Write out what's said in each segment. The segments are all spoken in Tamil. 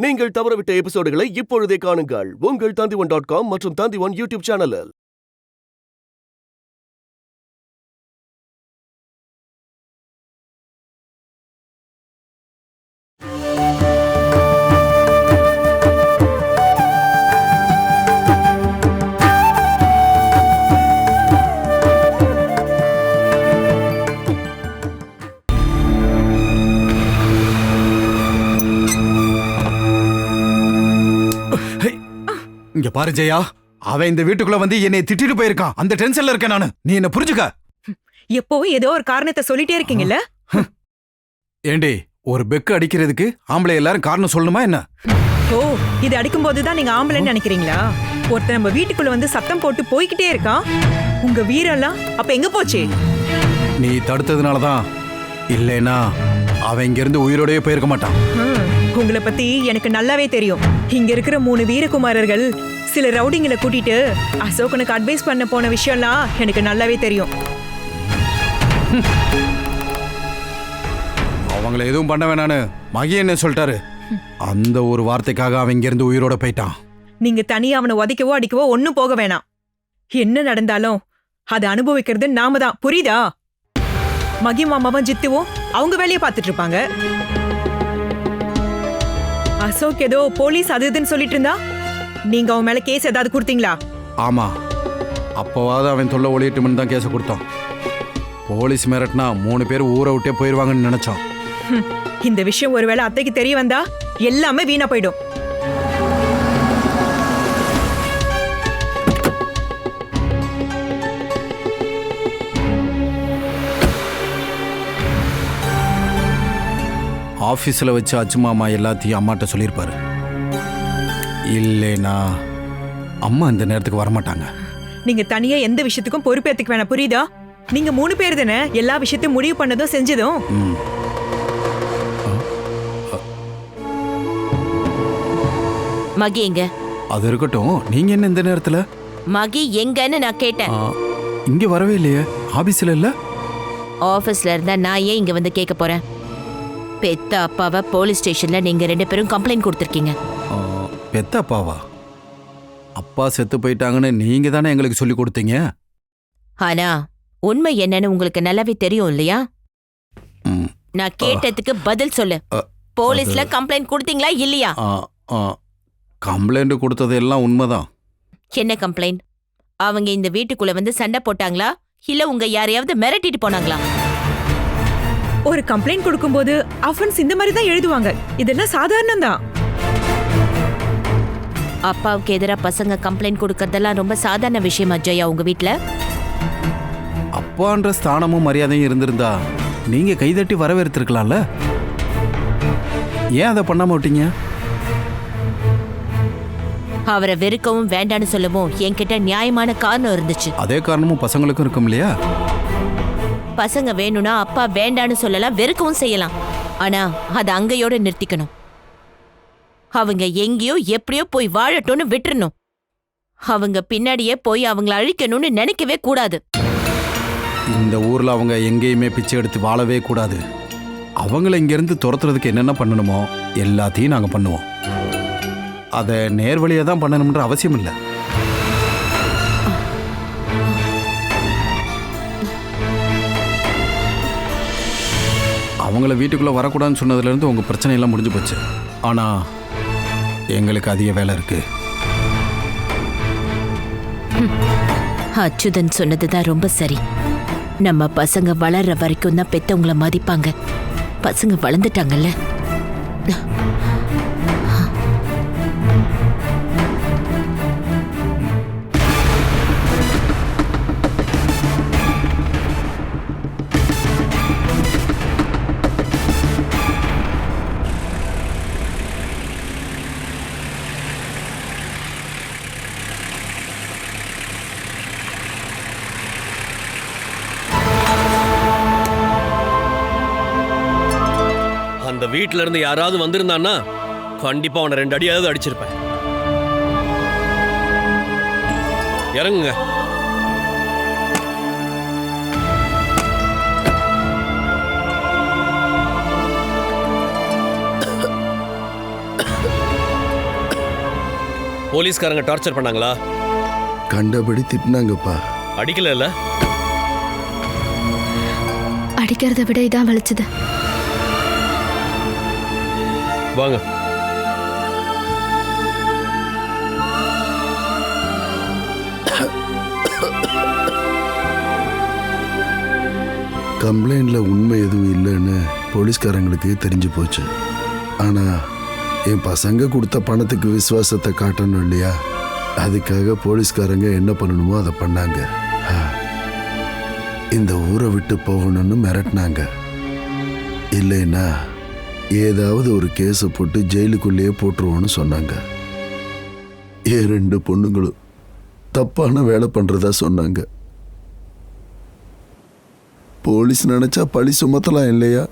நீங்கள் தவறவிட்ட எபிசோடுகளை இப்பொழுதே காணுங்கள் உங்கள் Tandivan.com மற்றும் Tandivan யூடியூப் சேனலில். இங்க பாரு ஜெயா, அவன் இந்த வீட்டுக்குள்ள வந்து என்னை திட்டிட்டு போயிருக்கான். அந்த டென்ஷன்ல இருக்கேன் நானு. நீ என்ன புரிஞ்சுக்க. எப்பவும் ஏதோ ஒரு காரணத்தை சொல்லிட்டே இருக்கீங்கல்ல. ஏண்டி, ஒரு பெக்கு அடிக்கிறதுக்கு ஆம்பளை எல்லாரும் காரணம் சொல்லணுமா என்ன? ஓ, இது அடிக்கும் போதுதான் நீங்க ஆம்பளைன்னு நினைக்கிறீங்களா? ஒருத்தர் நம்ம வீட்டுக்குள்ள வந்து சத்தம் போட்டு போய்கிட்டே இருக்கான். உங்க வீரெல்லாம் அப்ப எங்க போச்சு? நீ தடுத்ததுனாலதான். இல்லைனா அவன் இங்க இருந்து உயிரோடயே போயிருக்க மாட்டான். உங்களை பத்தி எனக்கு நல்லாவே தெரியும். இங்க இருக்கிற 3 வீரகுமாரர்கள் சில ரவுடிங்களை கூட்டிட்டு அசோகனுக்கு அட்வைஸ் பண்ண போன விஷயம்லாம் எனக்கு நல்லாவே தெரியும். அவங்கள எதுவும் பண்ண வேணான்னு மகி என்ன சொல்லிட்டாரு. அந்த ஒரு வார்த்தைக்காக அவன் இங்க இருந்து உயிரோட போயிட்டான். நீங்க தனியா அவனை உதைக்கவோ அடிக்கவோ ஒன்னும் போக வேணாம். என்ன நடந்தாலும் அதை அனுபவிக்கிறது நாம தான், புரியுதா? மகி மாமாவும் ஜித்துவும் அவங்க வேலையை பார்த்துட்டு இருப்பாங்க. அசோக் ஏதோ போலீஸ் அது இதுன்னு சொல்லிட்டு இருந்தா, நீங்க அவன் மேல கேஸ் ஏதாவது கொடுத்தீங்களா? ஆமா, அப்போவாவது அவன் தொல்லை ஒளியட்டும்னு தான் கேஸை கொடுத்தோம். போலீஸ் மிரட்டினா 3 பேர் ஊரை விட்டே போயிருவாங்கன்னு நினைச்சோம். இந்த விஷயம் ஒருவேளை அத்தைக்கு தெரிய வந்தா எல்லாமே வீணா போயிடும். ஆஃபீஸில் வச்சு அச்சு மாமா எல்லாத்தையும் அம்மாட்ட சொல்லியிருப்பாரு. இல்லைனா அம்மா இந்த நேரத்துக்கு வரமாட்டாங்க. நீங்க தனியா எந்த விஷயத்துக்கும் பொறுப்பேத்துக்க வேணாம், புரியுதா? நீங்க 3 பேர் தானே எல்லா விஷயத்தையும் முடிவு பண்ணதும் செஞ்சதும். மகி எங்க? அது இருக்கட்டும், நீங்க என்ன இந்த நேரத்துல? மகி எங்கன்னு நான் கேட்டேன். இங்க வரவே இல்லையே. ஆபீஸ்ல இல்ல? ஆபீஸ்ல இருந்தா நான் ஏன் இங்க வந்து கேட்க போறேன்? பெத்த அப்பாவை போலீஸ் ஸ்டேஷன்ல நீங்க 2 பேரும் கம்ப்ளைண்ட் கொடுத்துருக்கீங்க. பெத்த அப்பாவா? அப்பா செத்து போயிட்டாங்கன்னு நீங்க தானே எங்களுக்கு சொல்லி கொடுத்தீங்க. ஆனா உண்மை என்னன்னு உங்களுக்கு நல்லாவே தெரியும் இல்லையா? நான் கேட்டதுக்கு பதில் சொல்லு. போலீஸ்ல கம்ப்ளைண்ட் கொடுத்தீங்களா இல்லையா? கம்ப்ளைண்ட் கொடுத்தது எல்லாம் உண்மைதான். என்ன கம்ப்ளைண்ட்? அவங்க இந்த வீட்டுக்குள்ள வந்து சண்டை போட்டாங்களா, இல்ல உங்க யாரையாவது மிரட்டிட்டு போனாங்களா? ஒரு கம்ப்ளைண்ட் கொடுக்கும்போது அஃபென்ஸ் இந்த மாதிரி தான் எழுதுவாங்க. இதெல்லாம் சாதாரணம் தான். அப்பாவுக்கு எதிராக பசங்க கம்ப்ளைண்ட் கொடுக்கறதெல்லாம் ரொம்ப சாதாரண விஷயமா ஜெயா உங்க வீட்ல? அப்பான்ற ஸ்தானமும் மரியாதையும் இருந்திருந்தா நீங்க கைதட்டி வரவேற்றிருக்கலாம்ல. ஏன் அதை பண்ணாம விட்டீங்க? அவரை வெறுக்கவும் வேண்டான்னு சொல்லவும் என்கிட்ட நியாயமான காரணம் இருந்துச்சு. அதே காரணமும் பசங்களுக்கும் இருக்கும் இல்லையா? பசங்க வேணும்னா அப்பா வேண்டான்னு சொல்லலாம், வெறுக்கவும் செய்யலாம். ஆனா அது அங்கயோட நிறுத்திக்கணும். அவங்க எங்கேயோ எப்படியோ போய் வாழட்டும்னு விட்டுறணும். அவங்க பின்னாடியே போய் அவங்கள அழிக்கணும்னு நினைக்கவே கூடாது. இந்த ஊர்ல அவங்க எங்கேயுமே பிச்சை எடுத்து வாழவே கூடாது. அவங்கள இங்கிருந்து துரத்துறதுக்கு என்னென்ன பண்ணணுமோ எல்லாத்தையும் நாங்க பண்ணுவோம். அதை நேர்வழியா தான் பண்ணணும்ன்ற அவசியம் இல்லை. அவங்கள வீட்டுக்குள்ள வரக்கூடாதுன்னு சொன்னதுல இருந்து உங்க பிரச்சனை எல்லாம் முடிஞ்சு போச்சு. ஆனா எங்களுக்கு அதிக வேலை இருக்கு. அச்சுதன் சொன்னதுதான் ரொம்ப சரி. நம்ம பசங்க வளர்ற வரைக்கும் தான் பெத்தவங்கள மதிப்பாங்க. பசங்க வளர்ந்துட்டாங்கல்ல. அந்த வீட்ல இருந்து யாராவது வந்திருந்தான்னா கண்டிப்பா அவனை 2 அடியாவது அடிச்சிருப்பேன். இறங்குங்க. போலீஸ்காரங்க டார்ச்சர் பண்ணாங்களா? கண்டபடி திட்டினாங்கப்பா. அடிக்கல இல்ல? அடிக்கிறத விட இதான் வலிச்சது. வாங்க. கம்ப்ளைண்ட்ல உண்மை எதுவும் இல்லைன்னு போலீஸ்காரங்களுக்கு தெரிஞ்சு போச்சு. ஆனா என் பசங்க கொடுத்த பணத்துக்கு விசுவாசத்தை காட்டணும் இல்லையா? அதுக்காக போலீஸ்காரங்க என்ன பண்ணணுமோ அதை பண்ணாங்க. இந்த ஊரை விட்டு போகணும்னு மிரட்டினாங்க. இல்லைன்னா ஏதாவது ஒரு கேஸை போட்டு ஜெயிலுக்குள்ளேயே போட்டுருவோன்னு சொன்னாங்க. என் 2 பொண்ணுங்களும் தப்பான வேலை பண்றதா சொன்னாங்க. போலீஸ் நினைச்சா பழி சுமத்தலாம் இல்லையா?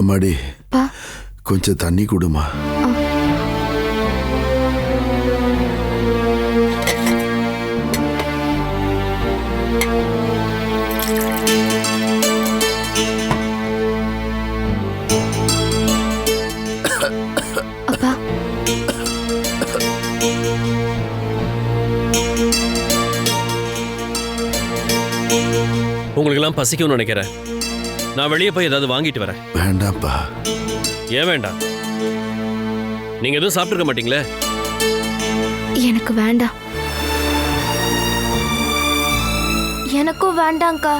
மடி கொஞ்சம் தண்ணி கொடுமா. அப்பா உங்களுக்கெல்லாம் பசிக்கும்னு நினைக்கிறேன். நான் வெளியே போய் ஏதாவது வாங்கிட்டு வரேன். வேண்டாம்ப்பா. ஏன் வேண்டாம்? நீங்க எதுவும் சாப்பிட்டுருக்க மாட்டீங்களே? எனக்கு வேண்டாம். எனக்கும் வேண்டாங்க்கா.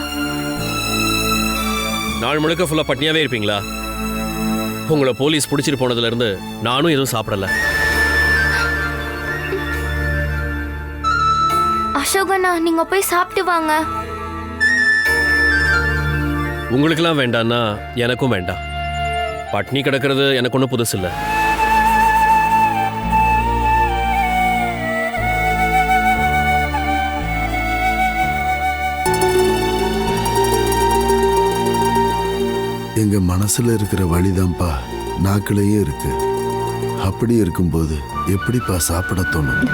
நாள் முழுக்க ஃபுல்லா பட்னியாவே இருப்பீங்களா? உங்களை போலீஸ் பிடிச்சிட்டு போனதுல இருந்து நானும் எதுவும் சாப்பிடல. அசோகண்ணா, நீங்க போய் சாப்பிட்டு வாங்க. உங்களுக்கெல்லாம் வேண்டான்னா எனக்கும் வேண்டாம். பட்னி கிடக்கிறது எனக்கு ஒன்றும் புதுசு இல்லை. எங்க மனசுல இருக்கிற வழிதான்ப்பா நாக்கிலேயே இருக்கு. அப்படி இருக்கும்போது எப்படிப்பா சாப்பிட தோணும்?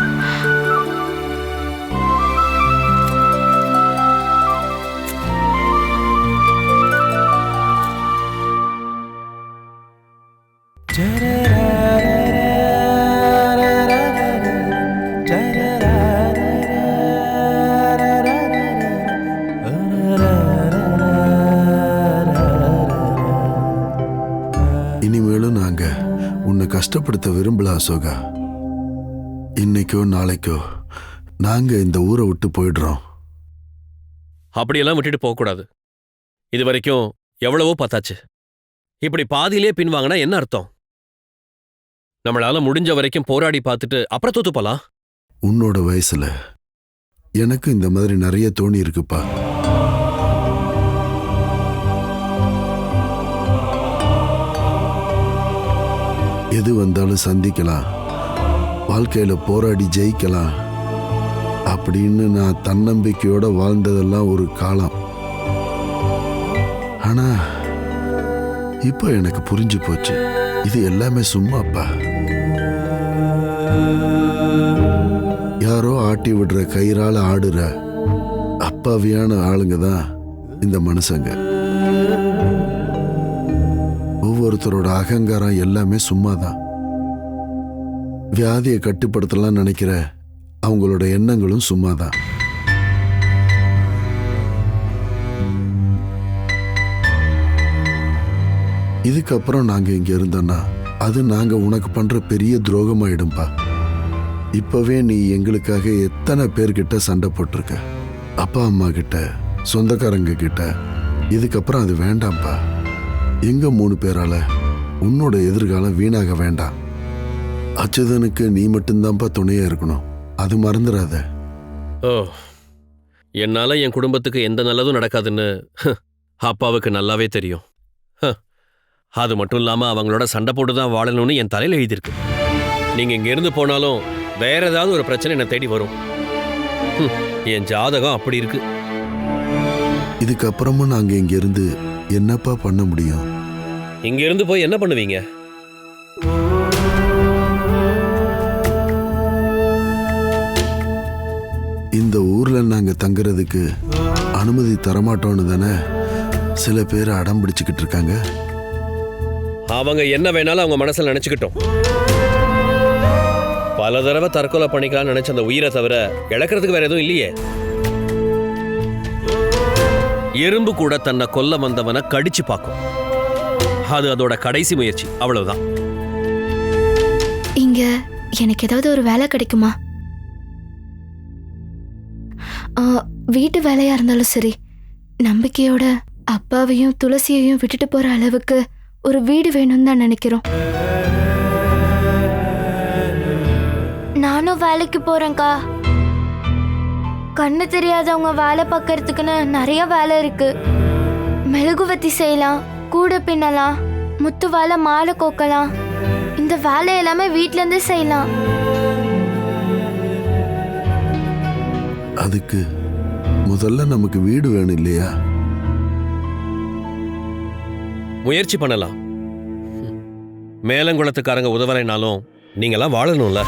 இனிமேலும் நாங்க உன்னை கஷ்டப்படுத்த விரும்பல அசோகா. இன்னைக்கோ நாளைக்கோ நாங்க இந்த ஊரை விட்டு போயிடுறோம். அப்படியெல்லாம் விட்டுட்டு போகக்கூடாது. இது வரைக்கும் எவ்வளவோ பார்த்தாச்சு. இப்படி பாதியிலே பின்வாங்கினா என்ன அர்த்தம்? நம்மளால முடிஞ்ச வரைக்கும் போராடி பார்த்துட்டு அப்புறம் தோத்து போலாம். உன்னோட வயசுல எனக்கு இந்த மாதிரி நிறைய தோணி இருக்குப்பா. எது வந்தாலும் சந்திக்கலாம், வாழ்க்கையில போராடி ஜெயிக்கலாம் அப்படின்னு நான் தன்னம்பிக்கையோட வாழ்ந்ததெல்லாம் ஒரு காலம். ஆனா இப்போ எனக்கு புரிஞ்சு போச்சு, இது எல்லாமே சும்மாப்பா. யாரோ ஆட்டி விடுற கயிறால ஆடுற அப்பாவியான ஆளுங்க தான் இந்த மனுஷங்க. ஒவ்வொருத்தரோட அகங்காரம் எல்லாமே சும்மாதான். வியாதியை கட்டுப்படுத்தலாம் நினைக்கிற அவங்களோட எண்ணங்களும் சும்மாதான். இதுக்கப்புறம் நாங்க இங்க இருந்தோம்னா அது நாங்க உனக்கு பண்ற பெரிய துரோகமாயிடும்பா. இப்பவே நீ எங்களுக்காக எத்தனை பேர்கிட்ட சண்டை போட்டிருக்க, அப்பா அம்மா கிட்ட, சொந்தக்காரங்க கிட்ட. இதுக்கப்புறம் அது வேண்டாம்ப்பா. எங்க 3 பேரால உன்னோட எதிர்காலம் வீணாக வேண்டாம். அச்சுதனுக்கு நீ மட்டும்தான்ப்பா துணையா இருக்கணும், அது மறந்துடாத. ஓ, என்னால என் குடும்பத்துக்கு எந்த நல்லதும் நடக்காதுன்னு அப்பாவுக்கு நல்லாவே தெரியும். அது மட்டும் இல்லாம அவங்களோட சண்டை போட்டு தான் வாழணும்னு என் தலையில எழுதியிருக்கு. நீங்க இங்க இருந்து போனாலும் வேற ஏதாவது ஒரு பிரச்சனை என்னை தேடி வரும். என் ஜாதகம் அப்படி இருக்கு. இதுக்கப்புறமும் நாங்க இங்க இருந்து என்னப்பா பண்ண முடியும்? இங்க இருந்து போய் என்ன பண்ணுவீங்க? இந்த ஊர்ல நாங்க தங்குறதுக்கு அனுமதி தரமாட்டோன்னு தானே சில பேர் அடம் பிடிச்சுக்கிட்டு இருக்காங்க. அவங்க என்ன வேணாலும் அவங்க மனசுல நினைச்சுக்கிட்டோம். பல தடவை தற்கொலை பண்ணிக்கலாம்னு நினைச்ச அந்த உயிரை தவிர இழக்கிறதுக்கு வேற எதுவும் இல்லையே. எறும்பு கூட தன்னை கொல்ல வந்தவனை கடிச்சு பார்க்கும். அது அதோட கடைசி முயற்சி, அவ்வளவுதான். இங்க எனக்கு ஏதாவது ஒரு வேலை கிடைக்குமா? வீட்டு வேலையா இருந்தாலும் சரி, நம்பிக்கையோட அப்பாவையும் துளசியையும் விட்டுட்டு போற அளவுக்கு ஒரு வீடு வேணும்னு தான் நினைக்கிறோம். நானும் வேலைக்கு போறேன்க்கா. கண்ணு தெரியாதவங்க வேலை பார்க்கறதுக்குன்னு நிறைய வேலை இருக்கு. மெழுகுவத்தி செய்யலாம், கூடை பின்னலாம், முத்து வேலை, மாலை கோக்கலாம். இந்த வேலை எல்லாமே வீட்ல இருந்து செய்யலாம். அதுக்கு முதல்ல நமக்கு வீடு வேணும் இல்லையா? முயற்சி பண்ணலாம். மேலங்குளத்துக்காரங்க உதவலைனாலும் நீங்கெல்லாம் வாழணும்ல.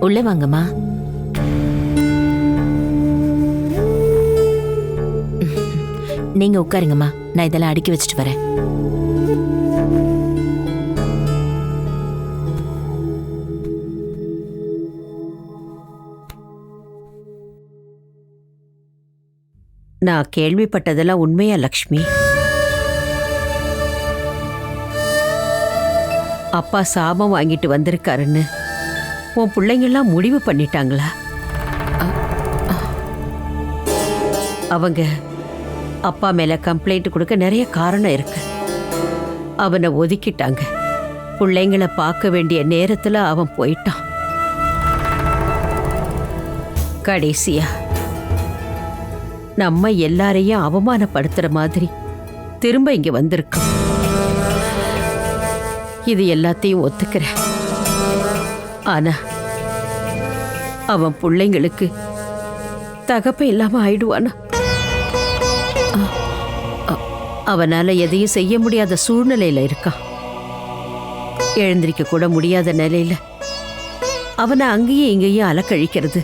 உள்ள வாங்கம்மா. நீங்க உட்காருங்கம்மா, நான் இதெல்லாம் அடுக்கி வச்சுட்டு வரேன். நான் கேள்விப்பட்டதெல்லாம் உண்மையா லக்ஷ்மி? அப்பா சாபம் வாங்கிட்டு வந்திருக்காருன்னு உன் பிள்ளைங்கெல்லாம் முடிவு பண்ணிட்டாங்களா? அவங்க அப்பா மேல கம்ப்ளைண்ட் கொடுக்க நிறைய காரணம் இருக்கு. அவனை ஒதுக்கிட்டாங்க. பிள்ளைங்களை பார்க்க வேண்டிய நேரத்துல அவன் போயிட்டான். கடைசியா நம்ம எல்லாரையும் அவமானப்படுத்துற மாதிரி திரும்ப இங்க வந்திருக்கோம். இது எல்லாத்தையும் ஒத்துக்கிறேன். ஆனா அவன் பிள்ளைங்களுக்கு தகப்ப இல்லாம ஆயிடுவானா? அவனால எதையும் செய்ய முடியாத சூழ்நிலையில இருக்கான். எழுந்திருக்க கூட முடியாத நிலையில அவனை அங்கேயும் இங்கேயும் அலக்கழிக்கிறது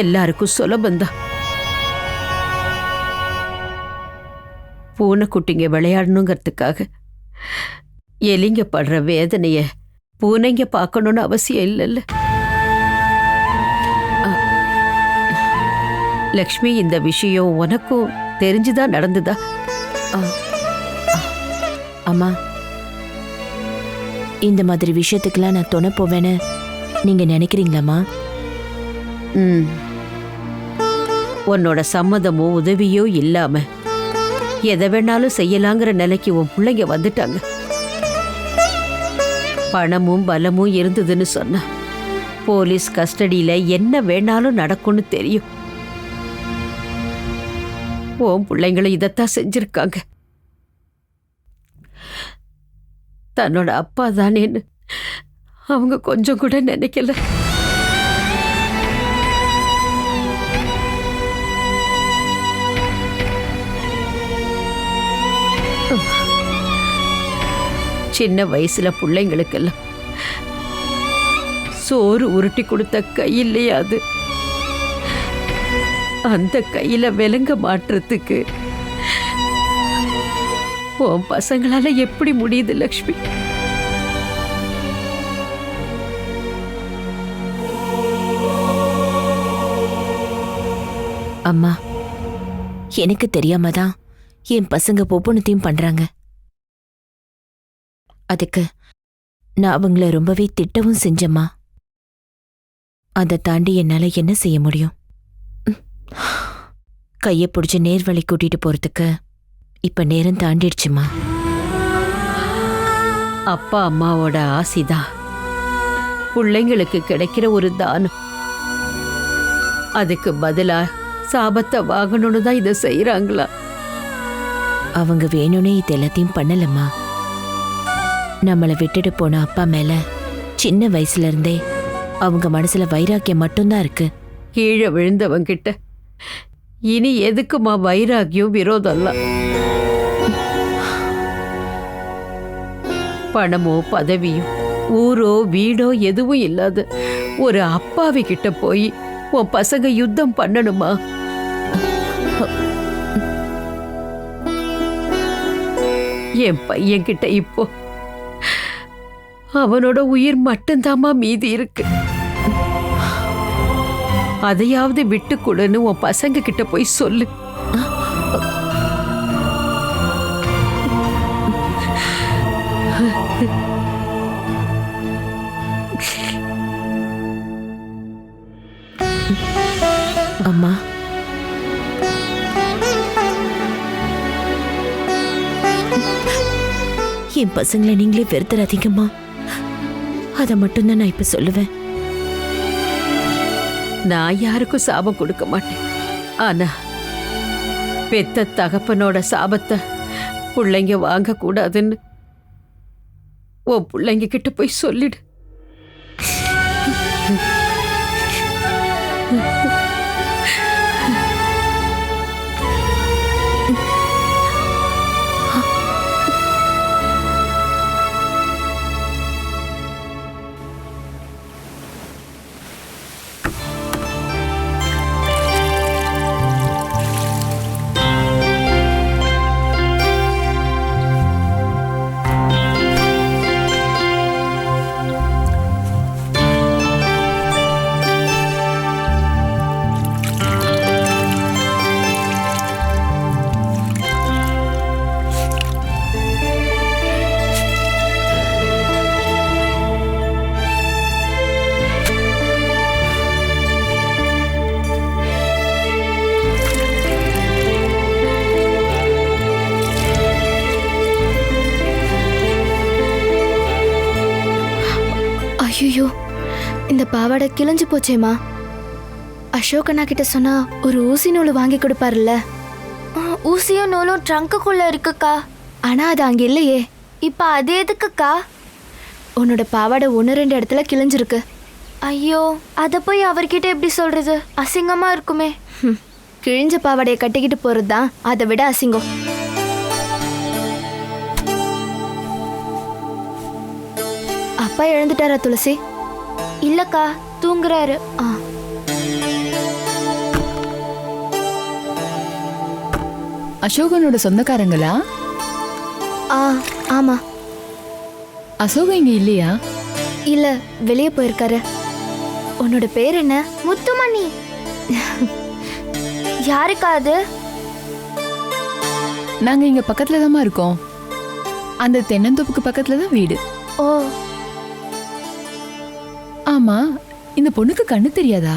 எல்லாருக்கும் சுலபந்தான். பூனைக்குட்டிங்க விளையாடணுங்கிறதுக்காக எலிங்க படுற வேதனைய பூனைங்க பார்க்கணும்னு அவசியம் இல்லைல்ல. லக்ஷ்மி, இந்த விஷயம் உனக்கும் தெரிஞ்சுதான் நடந்துதா? அம்மா, இந்த மாதிரி விஷயத்துக்கெல்லாம் நான் துணை போவேன்னு நீங்க நினைக்கிறீங்களாம்மா? உன்னோட சம்மதமோ உதவியோ இல்லாம எதை வேணாலும் செய்யலாங்கிற நிலைக்கு உன் பிள்ளைங்க வந்துட்டாங்க. பணமும் பலமும் இருந்ததுன்னு சொன்னா போலீஸ் கஸ்டடியில என்ன வேணாலும் நடக்கும்னு தெரியும். உன் பிள்ளைங்களும் இதைத்தான் செஞ்சிருக்காங்க. தன்னோட அப்பா தானேன்னு அவங்க கொஞ்சம் கூட நினைக்கல. சின்ன வயசுல பிள்ளைங்களுக்கெல்லாம் சோறு உருட்டி கொடுத்த கையில்லையா அது? அந்த கையில விலங்க மாற்றுறதுக்கு உன் பசங்களால எப்படி முடியுது லக்ஷ்மி? அம்மா, எனக்கு தெரியாம தான் என் பசங்க ஒவ்வொன்றுத்தையும் பண்றாங்க. அதுக்கு நான் அவங்கள ரொம்பவே திட்டவும் செஞ்சம்மா. அதை தாண்டி என்னால என்ன செய்ய முடியும்? கையை பிடிச்சி நேர்வழி கூட்டிட்டு போறதுக்கு இப்ப நேரம் தாண்டிடுச்சுமா. அப்பா அம்மாவோட ஆசிதான் பிள்ளைங்களுக்கு கிடைக்கிற ஒரு தானம். அதுக்கு பதிலா சாபத்தை வாங்கணும்னு தான் இதை செய்யறாங்களா? அவங்க வேணும்னே இது எல்லாத்தையும் பண்ணலம்மா. நம்மளை விட்டுட்டு போன அப்பா மேல சின்ன வயசுல இருந்தே அவங்க மனசுல வைராக்கியம் மட்டும்தான் இருக்கு. கீழே விழுந்தவங்கிட்ட இனி எதுக்குமா வைராகியம் விரோதம்லாம்? பணமோ பதவியோ ஊரோ வீடோ எதுவும் இல்லாத ஒரு அப்பாவி கிட்ட போய் உன் பசங்க யுத்தம் பண்ணணுமா? என் பையன்கிட்ட இப்போ அவனோட உயிர் மட்டும்தாம்மா மீதி இருக்கு. அதையாவது விட்டு கொடுன்னு உன் பசங்க கிட்ட போய் சொல்லு. அம்மா, என் பசங்களை நீங்களே வெறுத்துறாதீங்கம்மா. அதை மட்டும்தான் நான் இப்ப சொல்லுவேன். நான் யாருக்கும் சாபம் கொடுக்க மாட்டேன். ஆனா பெத்த தகப்பனோட சாபத்தை பிள்ளைங்க வாங்க கூடாதுன்னு உன் பிள்ளைங்க கிட்ட போய் சொல்லிடு. ஐயோ, இந்த பாவாடை கிழிஞ்சு போச்சேம்மா. அசோக் அண்ணா கிட்ட சொன்னா ஒரு ஊசி நூல் வாங்கி கொடுப்பாருல்ல. ஊசியும் நூலும் ட்ரங்க்குள்ள இருக்குக்கா. ஆனா அது அங்க இல்லையே. இப்ப அது எதுக்குக்கா? உன்னோட பாவாடை 1-2 இடத்துல கிழிஞ்சிருக்கு. ஐயோ, அத போய் அவர்கிட்ட எப்படி சொல்றது? அசிங்கமா இருக்குமே. கிழிஞ்ச பாவாடையை கட்டிக்கிட்டு போறதுதான் அதை விட அசிங்கம். அப்பா எழுந்துட்டாரா துளசி? இல்லக்கா, தூங்குறாரு. அசோகனோட சொந்தக்காரங்களா? ஆமா. அசோகன் இங்க இல்லையா? இல்ல, வெளியே போயிருக்காரு. உன்னோட பேர் என்ன? முத்துமணி. யாருக்கா அது? நாங்க இங்க பக்கத்துல தான் இருக்கோம். அந்த தென்னந்தோப்புக்கு பக்கத்துல தான் வீடு. ஓ, ஆமா, இந்த பொண்ணுக்கு கண்ணு தெரியாதா?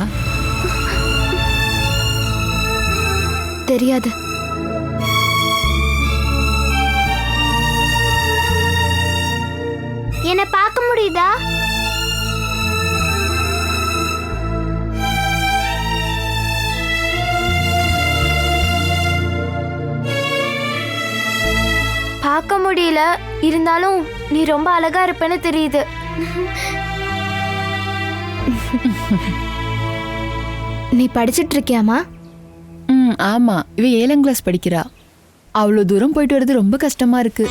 தெரியாது. என்ன பார்க்க முடியுதா? பார்க்க பார்க்க முடியல, இருந்தாலும் நீ ரொம்ப அழகா இருப்பேன்னு தெரியுது. நீ படிச்சிட்டு இருக்கியாமா? ஆமா, இவ 7ஆம் கிளாஸ் படிக்கிறா. அவ்வளோ தூரம் போயிட்டு வர்றது ரொம்ப கஷ்டமா இருக்கு.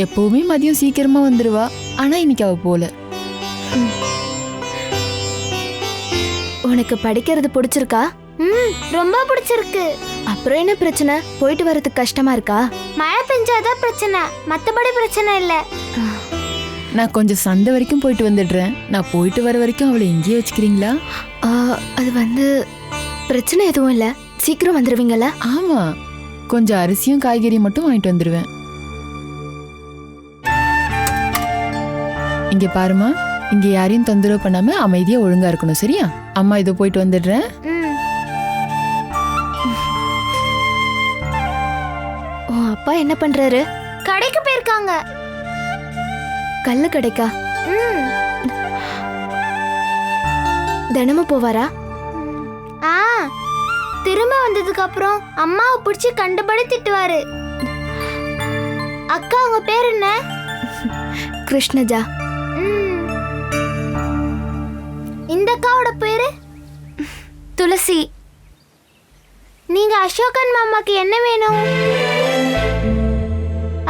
எப்பவுமே மதியம் சீக்கிரமா வந்துருவா, ஆனா இன்னைக்கு அவ போல. உனக்கு படிக்கிறது பிடிச்சிருக்கா? ரொம்ப பிடிச்சிருக்கு. அப்புறம் என்ன பிரச்சனை? போயிட்டு வரதுக்கு கஷ்டமா இருக்கா? மழை பெஞ்சாதான் பிரச்சனை, மத்தபடி பிரச்சனை இல்ல. நான் கொஞ்சம் சந்தை வரைக்கும் போயிட்டு வந்துடுறேன். நான் போயிட்டு வர வரைக்கும் அவளை இங்கேயே வச்சுக்கிறீங்களா? அது வந்து பிரச்சனை எதுவும் இல்ல, சீக்கிரம் வந்துருவீங்கல்ல? ஆமா, கொஞ்சம் அரிசியும் காய்கறியும் மட்டும் வாங்கிட்டு வந்துடுவேன். இங்க பாருமா, இங்க யாரையும் தொந்தரவு பண்ணாம அமைதியா ஒழுங்கா இருக்கணும், சரியா? அம்மா இதோ போயிட்டு வந்துடுறேன். உன் அப்பா என்ன பண்றாரு? கடைக்கு போயிருக்காங்க. கல்லு கடைக்கா? தினமும் போவாரா? திரும்ப வந்ததுக்கு அப்புறம் அம்மாவை பிடிச்சி கண்டுபடி திட்டுவாரு. அக்கா, உங்க பேர் என்ன? கிருஷ்ணஜா. இந்த அக்காவோட பேரு துளசி. நீங்க அசோகன் மாமாக்கு என்ன வேணும்?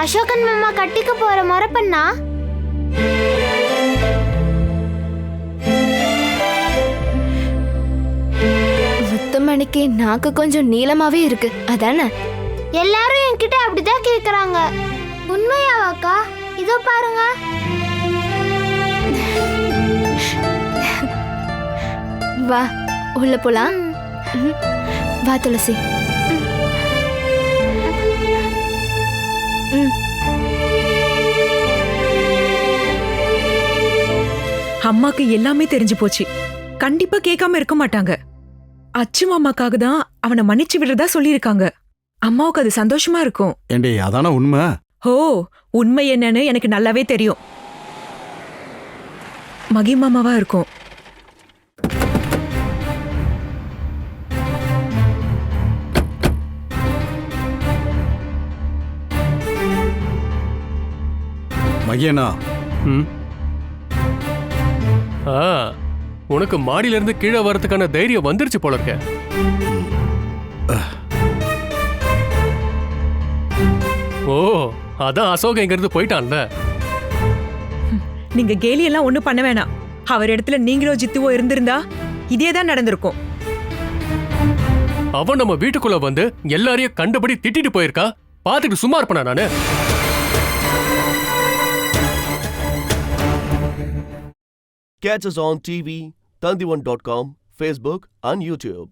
அசோகன் மாமா கட்டிக்க போற முறப்பண்ணா? முத்துமணிக்கு நாக்கு கொஞ்சம் நீளமாவே இருக்கு, அதானே? எல்லாரும் என்கிட்ட அப்படிதான் கேக்குறாங்க. உண்மையாவாக்கா? இதோ பாருங்க. வா உள்ள போலாம். வா துளசி. அம்மாக்கு எல்லாமே தெரிஞ்சு போச்சு. கண்டிப்பா கேட்காம இருக்க மாட்டாங்க. அச்சு மாமாக்காக தான் அவனை மன்னிச்சு விடுறதா சொல்லியிருக்காங்க. அம்மாவுக்கு அது சந்தோஷமா இருக்கும். ஏண்டி அதான உண்மை? ஓ, உண்மை என்னன்னு எனக்கு நல்லாவே தெரியும். மகி மாமாவா இருக்கும். மகியனா, உனக்கு மாடியில இருந்து கீழே வரதுக்கான தைரியம் வந்துருச்சு போல இருக்க. ஓ, அதான் அசோக் இங்க இருந்து போயிட்டான்ல. நீங்க கேலி எல்லாம் ஒண்ணும் பண்ண வேணாம். அவர் இடத்துல நீங்களோ ஜித்துவோ இருந்திருந்தா இதேதான் நடந்திருக்கும். அவன் நம்ம வீட்டுக்குள்ள வந்து எல்லாரையும் கண்டபடி திட்டிட்டு போயிருக்கா. பாத்துட்டு சும்மா இருப்பேனா நானு? Catch us on TV, Tandivan.com, Facebook and YouTube.